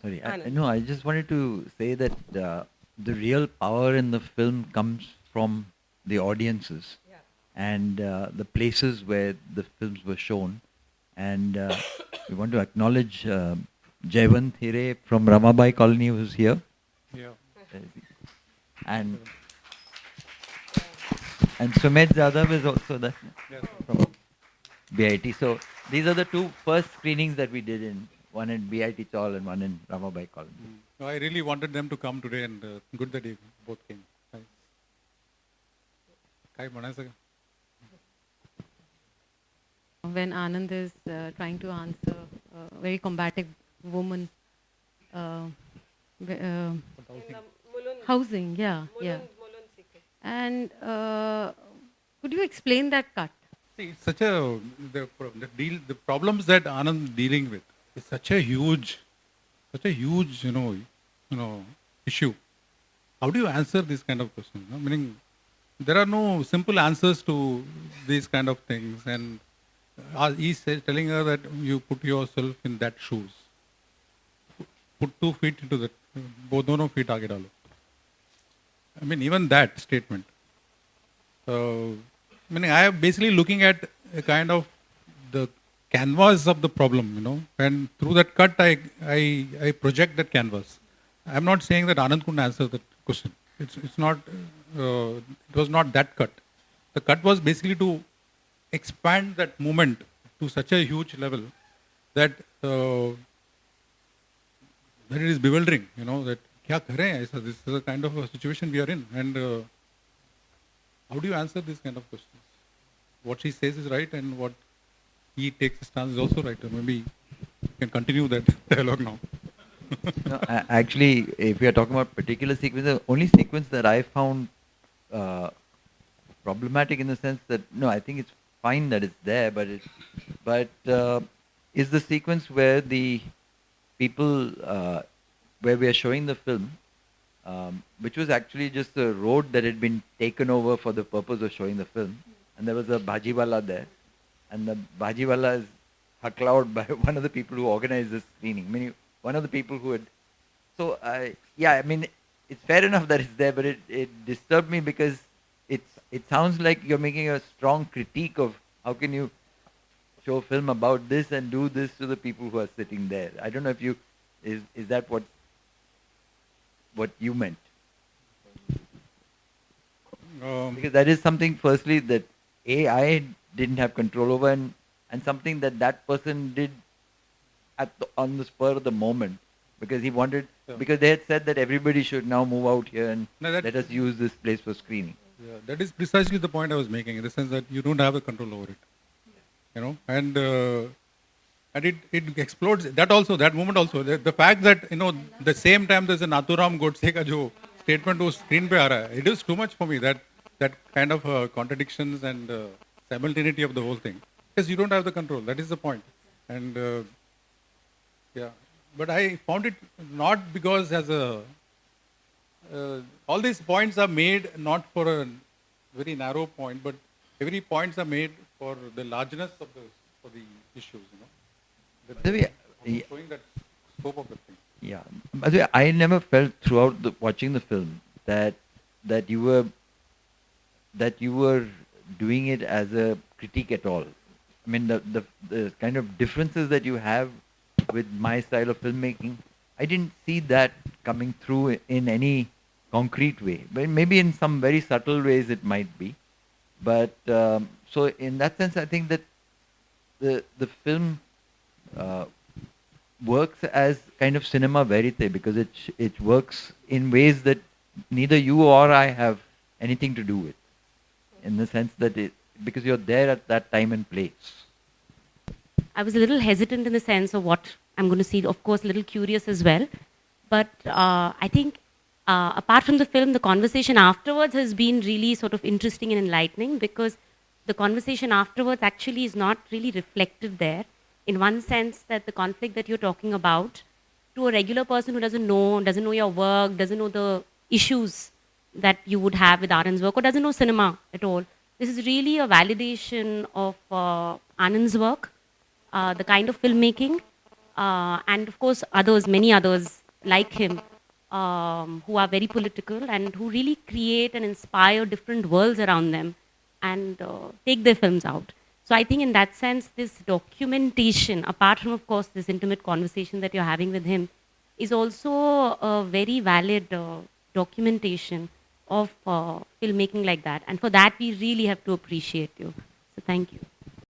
Sorry, Anand. no, I just wanted to say that the real power in the film comes from the audiences Yeah. and the places where the films were shown. And we want to acknowledge Jayvant Hire from Ramabai Colony, who's here. Yeah. And Seven. and Sumed Jadhav is also there Yes. from BIT. So these are the two first screenings that we did in one in BIT Chawl and one in Ramabai Colony. No, I really wanted them to come today, and good that they both came. Nice. Kai म्हणायचं का? When Anand is trying to answer a very combative woman, uh, housing, yeah, yeah. And could you explain that cut? See, it's such a the problems that Anand is dealing with is such a huge issue. How do you answer this kind of question? No? Meaning, there are no simple answers to these kind of things, and telling her that you put yourself in that shoes. Put 2 feet into that. Both dono feet आगे डालो. I mean, even that statement. Meaning, I am basically looking at a kind of the canvas of the problem, and through that cut, I project that canvas. I'm not saying that Anand couldn't answer that question. It's not. It was not that cut. The cut was basically to expand that moment to such a huge level that that it is bewildering. That क्या करें ऐसा? This is a kind of a situation we are in, and how do you answer this kind of questions? What she says is right, and what he takes a stance is also right. Maybe you can continue that dialogue now. No, actually, if we are talking about particular sequence, the only sequence that I found problematic in the sense that no, I think it's fine that it's there, but is the sequence where the people where we are showing the film, which was actually just a road that had been taken over for the purpose of showing the film, and there was a bhajiwala there, and the bhajiwala is heckled by one of the people who organized this screening. I mean, one of the people who had. So, yeah, I mean, it's fair enough that it's there, but it disturbed me because it sounds like you're making a strong critique of how can you show a film about this and do this to the people who are sitting there. I don't know if you is that what you meant? Because that is something, firstly, that I didn't have control over, and something that person did on the spur of the moment, because he wanted, because they had said that everybody should now move out here and let us use this place for screening. Yeah, that is precisely the point I was making, in the sense that you don't have a control over it, and it explodes. That moment also, the fact that the same time there's a Nathuram Godse ka jo statement whose screen pe aa raha hai, it is too much for me. That kind of contradictions and simultaneity of the whole thing, because you don't have the control. That is the point, and yeah. But I found it not because all these points are made not for a very narrow point, but every points are made for the largeness of the issues. Showing that scope of the thing. Yeah, by the way, I never felt throughout watching the film that you were doing it as a critique at all. I mean, the kind of differences that you have with my style of filmmaking, I didn't see that coming through in any concrete way. But maybe in some very subtle ways it might be. But so in that sense, I think that the film works as kind of cinema verite, because it works in ways that neither you or I have anything to do with, in the sense that because you're there at that time and place. I was a little hesitant in the sense of what I'm going to see. Of course, a little curious as well. But I think apart from the film, the conversation afterwards has been really sort of interesting and enlightening, because the conversation afterwards actually is not really reflected there. In one sense, that the conflict that you're talking about, to a regular person who doesn't know your work, doesn't know the issues that you would have with Anand's work, or doesn't know cinema at all, this is really a validation of Anand's work, the kind of filmmaking, and of course others, many others like him, who are very political and who really create and inspire different worlds around them and take their films out. So I think in that sense, this documentation, apart from of course this intimate conversation that you're having with him, is also a very valid documentation of filmmaking like that. And for that, we really have to appreciate you. So thank you.